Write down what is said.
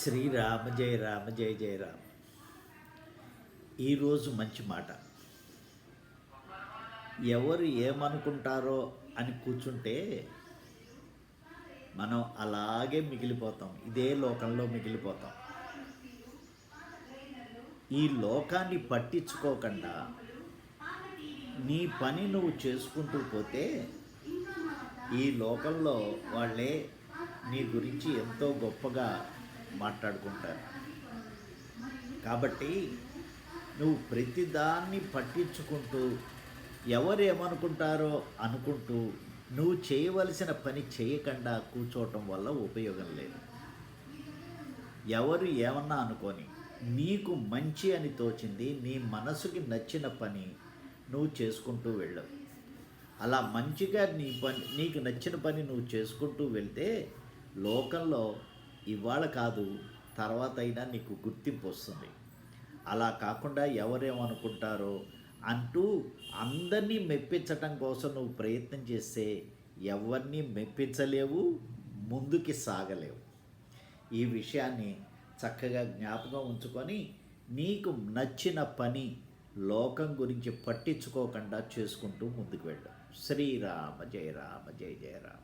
శ్రీరామ జయ రామ జయ జయ రామ. ఈరోజు మంచి మాట. ఎవరు ఏమనుకుంటారో అని కూర్చుంటే మనం అలాగే మిగిలిపోతాం, ఇదే లోకంలో మిగిలిపోతాం. ఈ లోకాన్ని పట్టించుకోకుండా నీ పని నువ్వు చేసుకుంటూ పోతే ఈ లోకంలో వాళ్ళే నీ గురించి ఎంతో గొప్పగా మాట్లాడుకుంటారు. కాబట్టి నువ్వు ప్రతిదాన్ని పట్టించుకుంటూ ఎవరేమనుకుంటారో అనుకుంటూ నువ్వు చేయవలసిన పని చేయకుండా కూర్చోవటం వల్ల ఉపయోగం లేదు. ఎవరు ఏమన్నా అనుకొని నీకు మంచి అని తోచింది, నీ మనసుకి నచ్చిన పని నువ్వు చేసుకుంటూ వెళ్ళవు. అలా మంచిగా నీకు నచ్చిన పని నువ్వు చేసుకుంటూ వెళ్తే లోకంలో ఇవాళ కాదు తర్వాత అయినా నీకు గుర్తింపు వస్తుంది. అలా కాకుండా ఎవరేమనుకుంటారో అంటూ అందరినీ మెప్పించటం కోసం నువ్వు ప్రయత్నం చేస్తే ఎవరిని మెప్పించలేవు, ముందుకి సాగలేవు. ఈ విషయాన్ని చక్కగా జ్ఞాపకం ఉంచుకొని నీకు నచ్చిన పని లోకం గురించి పట్టించుకోకుండా చేసుకుంటూ ముందుకు వెళ్ళు. శ్రీరామ జయ రామ జయ జయ రామ.